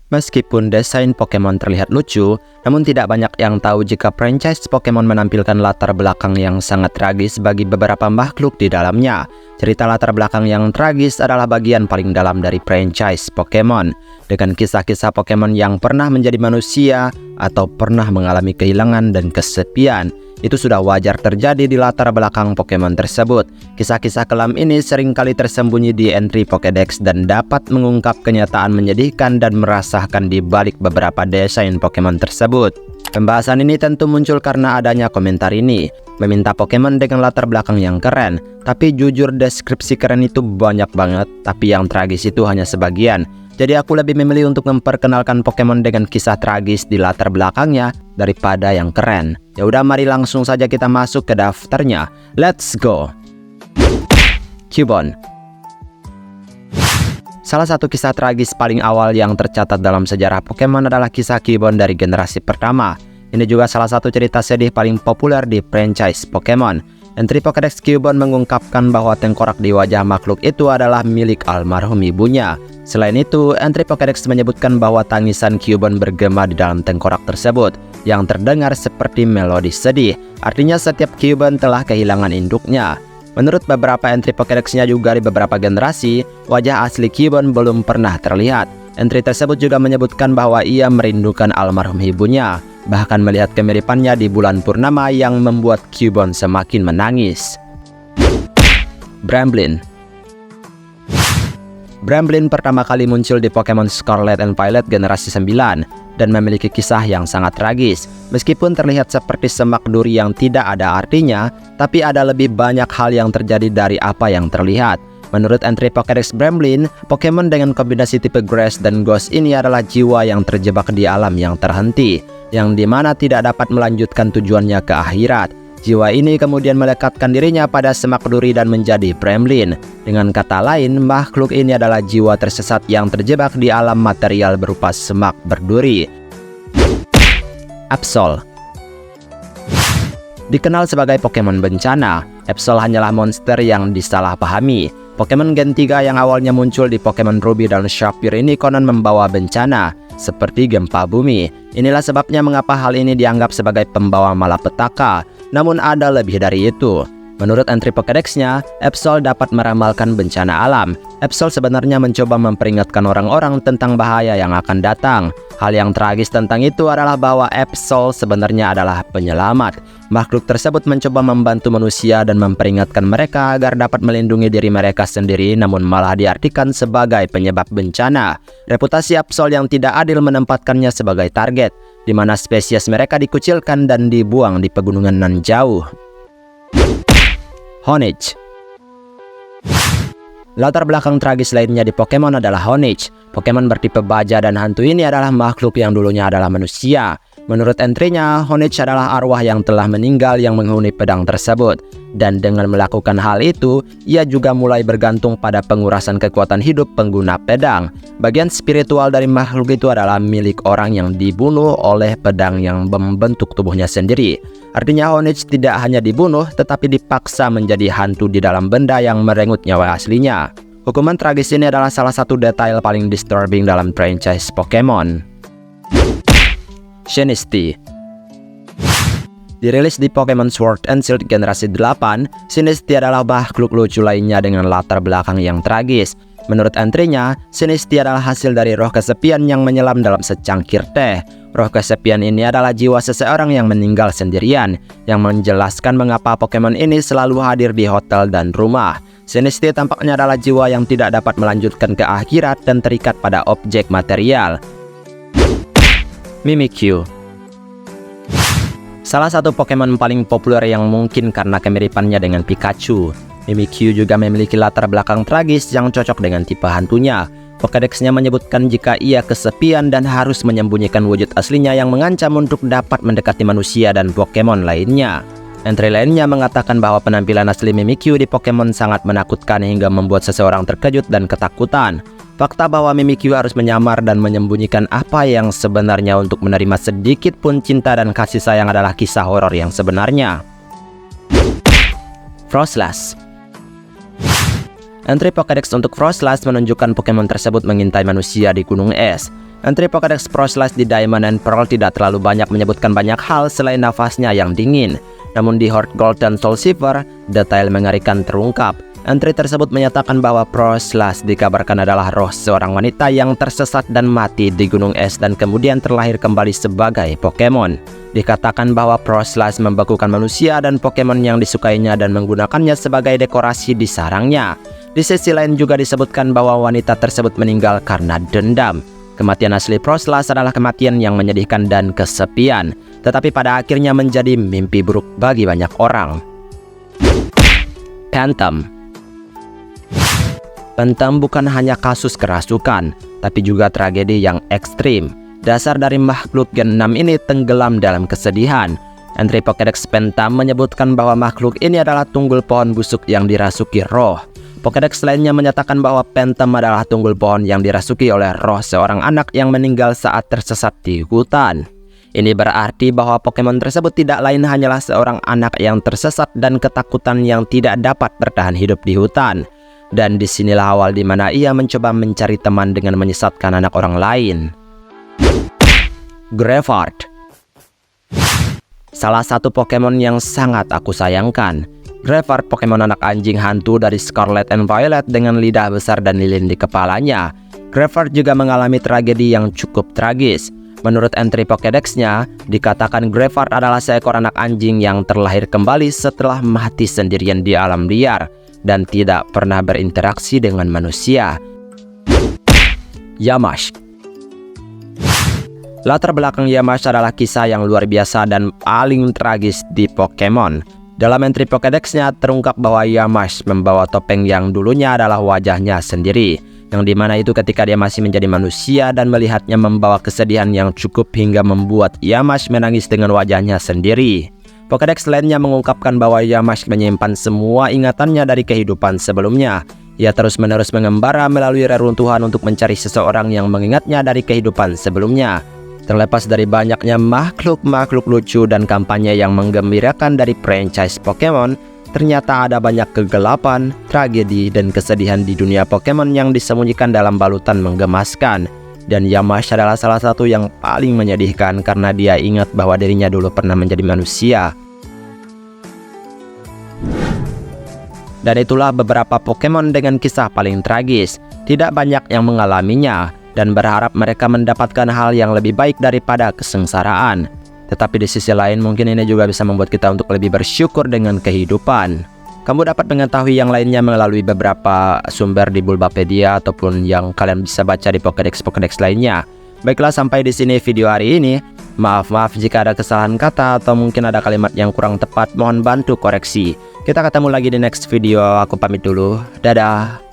Meskipun desain Pokemon terlihat lucu, namun tidak banyak yang tahu jika franchise Pokemon menampilkan latar belakang yang sangat tragis bagi beberapa makhluk di dalamnya. Cerita latar belakang yang tragis adalah bagian paling dalam dari franchise Pokemon, dengan kisah-kisah Pokemon yang pernah menjadi manusia atau pernah mengalami kehilangan dan kesepian. Itu sudah wajar terjadi di latar belakang Pokemon tersebut. Kisah-kisah kelam ini seringkali tersembunyi di entry Pokédex dan dapat mengungkap kenyataan menyedihkan dan merasakan di balik beberapa desain Pokemon tersebut. Pembahasan ini tentu muncul karena adanya komentar ini meminta Pokemon dengan latar belakang yang keren. Tapi jujur, deskripsi keren itu banyak banget, tapi yang tragis itu hanya sebagian. Jadi aku lebih memilih untuk memperkenalkan Pokemon dengan kisah tragis di latar belakangnya daripada yang keren. Ya udah, mari langsung saja kita masuk ke daftarnya. Let's go. Cubone. Salah satu kisah tragis paling awal yang tercatat dalam sejarah Pokemon adalah kisah Cubone dari generasi pertama. Ini juga salah satu cerita sedih paling populer di franchise Pokemon. Entry Pokédex Cubone mengungkapkan bahwa tengkorak di wajah makhluk itu adalah milik almarhum ibunya. Selain itu, entry Pokédex menyebutkan bahwa tangisan Cubone bergema di dalam tengkorak tersebut, yang terdengar seperti melodi sedih. Artinya setiap Cubone telah kehilangan induknya. Menurut beberapa entry Pokédex-nya juga di beberapa generasi, wajah asli Cubone belum pernah terlihat. Entry tersebut juga menyebutkan bahwa ia merindukan almarhum ibunya, bahkan melihat kemiripannya di bulan purnama yang membuat Cubone semakin menangis. Bramblin. Bramblin pertama kali muncul di Pokemon Scarlet and Violet generasi 9 dan memiliki kisah yang sangat tragis. Meskipun terlihat seperti semak duri yang tidak ada artinya, tapi ada lebih banyak hal yang terjadi dari apa yang terlihat. Menurut entry Pokédex Bramblin, Pokemon dengan kombinasi tipe Grass dan Ghost ini adalah jiwa yang terjebak di alam yang terhenti, yang dimana tidak dapat melanjutkan tujuannya ke akhirat. Jiwa ini kemudian melekatkan dirinya pada semak duri dan menjadi Bramblin. Dengan kata lain, makhluk ini adalah jiwa tersesat yang terjebak di alam material berupa semak berduri. Absol. Dikenal sebagai Pokemon bencana, Absol hanyalah monster yang disalahpahami. Pokemon Gen 3 yang awalnya muncul di Pokemon Ruby dan Sapphire ini konon membawa bencana, seperti gempa bumi. Inilah sebabnya mengapa hal ini dianggap sebagai pembawa malapetaka. Namun ada lebih dari itu. Menurut entry Pokédex-nya, Absol dapat meramalkan bencana alam. Absol sebenarnya mencoba memperingatkan orang-orang tentang bahaya yang akan datang. Hal yang tragis tentang itu adalah bahwa Absol sebenarnya adalah penyelamat. Makhluk tersebut mencoba membantu manusia dan memperingatkan mereka agar dapat melindungi diri mereka sendiri, namun malah diartikan sebagai penyebab bencana. Reputasi Absol yang tidak adil menempatkannya sebagai target, di mana spesies mereka dikucilkan dan dibuang di pegunungan nan jauh. Honedge. Latar belakang tragis lainnya di Pokemon adalah Honedge. Pokemon bertipe baja dan hantu ini adalah makhluk yang dulunya adalah manusia. Menurut entry-nya, Honedge adalah arwah yang telah meninggal yang menghuni pedang tersebut. Dan dengan melakukan hal itu, ia juga mulai bergantung pada pengurasan kekuatan hidup pengguna pedang. Bagian spiritual dari makhluk itu adalah milik orang yang dibunuh oleh pedang yang membentuk tubuhnya sendiri. Artinya Honedge tidak hanya dibunuh, tetapi dipaksa menjadi hantu di dalam benda yang merenggut nyawa aslinya. Hukuman tragis ini adalah salah satu detail paling disturbing dalam franchise Pokemon. Sinistea. Dirilis di Pokemon Sword and Shield generasi 8, Sinistea adalah makhluk lucu lainnya dengan latar belakang yang tragis. Menurut entry-nya, Sinistea adalah hasil dari roh kesepian yang menyelam dalam secangkir teh. Roh kesepian ini adalah jiwa seseorang yang meninggal sendirian, yang menjelaskan mengapa Pokemon ini selalu hadir di hotel dan rumah. Sinistea tampaknya adalah jiwa yang tidak dapat melanjutkan ke akhirat dan terikat pada objek material. Mimikyu. Salah satu Pokemon paling populer yang mungkin karena kemiripannya dengan Pikachu. Mimikyu juga memiliki latar belakang tragis yang cocok dengan tipe hantunya. Pokédex-nya menyebutkan jika ia kesepian dan harus menyembunyikan wujud aslinya yang mengancam untuk dapat mendekati manusia dan Pokemon lainnya. Entry lainnya mengatakan bahwa penampilan asli Mimikyu di Pokemon sangat menakutkan hingga membuat seseorang terkejut dan ketakutan. Fakta bahwa Mimikyu harus menyamar dan menyembunyikan apa yang sebenarnya untuk menerima sedikit pun cinta dan kasih sayang adalah kisah horor yang sebenarnya. Froslass. Entry Pokédex untuk Froslass menunjukkan Pokemon tersebut mengintai manusia di gunung es. Entry Pokédex Froslass di Diamond and Pearl tidak terlalu banyak menyebutkan banyak hal selain nafasnya yang dingin. Namun di Heart Gold dan Soul Silver, detail mengerikan terungkap. Entry tersebut menyatakan bahwa Froslass dikabarkan adalah roh seorang wanita yang tersesat dan mati di gunung es dan kemudian terlahir kembali sebagai Pokemon. Dikatakan bahwa Froslass membekukan manusia dan Pokemon yang disukainya dan menggunakannya sebagai dekorasi di sarangnya. Di sisi lain juga disebutkan bahwa wanita tersebut meninggal karena dendam. Kematian asli Froslass adalah kematian yang menyedihkan dan kesepian, tetapi pada akhirnya menjadi mimpi buruk bagi banyak orang. Phantom. Phantom bukan hanya kasus kerasukan, tapi juga tragedi yang ekstrim. Dasar dari makhluk Gen 6 ini tenggelam dalam kesedihan. Entry Pokédex Phantom menyebutkan bahwa makhluk ini adalah tunggul pohon busuk yang dirasuki roh. Pokédex lainnya menyatakan bahwa Phantom adalah tunggul pohon yang dirasuki oleh roh seorang anak yang meninggal saat tersesat di hutan. Ini berarti bahwa Pokemon tersebut tidak lain hanyalah seorang anak yang tersesat dan ketakutan yang tidak dapat bertahan hidup di hutan. Dan disinilah awal di mana ia mencoba mencari teman dengan menyesatkan anak orang lain. Greavard. Salah satu Pokemon yang sangat aku sayangkan. Greavard, Pokemon anak anjing hantu dari Scarlet and Violet dengan lidah besar dan lilin di kepalanya. Greavard juga mengalami tragedi yang cukup tragis. Menurut entry Pokédex-nya, dikatakan Greavard adalah seekor anak anjing yang terlahir kembali setelah mati sendirian di alam liar dan tidak pernah berinteraksi dengan manusia. Yamask. Latar belakang Yamask adalah kisah yang luar biasa dan paling tragis di Pokemon. Dalam entry Pokédex-nya terungkap bahwa Yamask membawa topeng yang dulunya adalah wajahnya sendiri, yang dimana itu ketika dia masih menjadi manusia dan melihatnya membawa kesedihan yang cukup hingga membuat Yamask menangis dengan wajahnya sendiri. Pokédex lainnya mengungkapkan bahwa Yamask menyimpan semua ingatannya dari kehidupan sebelumnya. Ia terus-menerus mengembara melalui reruntuhan untuk mencari seseorang yang mengingatnya dari kehidupan sebelumnya. Terlepas dari banyaknya makhluk-makhluk lucu dan kampanye yang menggembirakan dari franchise Pokemon, ternyata ada banyak kegelapan, tragedi, dan kesedihan di dunia Pokemon yang disembunyikan dalam balutan menggemaskan. Dan Yamask adalah salah satu yang paling menyedihkan karena dia ingat bahwa dirinya dulu pernah menjadi manusia. Dan itulah beberapa Pokemon dengan kisah paling tragis. Tidak banyak yang mengalaminya, dan berharap mereka mendapatkan hal yang lebih baik daripada kesengsaraan. Tetapi di sisi lain mungkin ini juga bisa membuat kita untuk lebih bersyukur dengan kehidupan. Kamu dapat mengetahui yang lainnya melalui beberapa sumber di Bulbapedia ataupun yang kalian bisa baca di Pokédex lainnya. Baiklah, sampai di sini video hari ini. Maaf jika ada kesalahan kata atau mungkin ada kalimat yang kurang tepat, mohon bantu koreksi. Kita ketemu lagi di next video, aku pamit dulu. Dadah.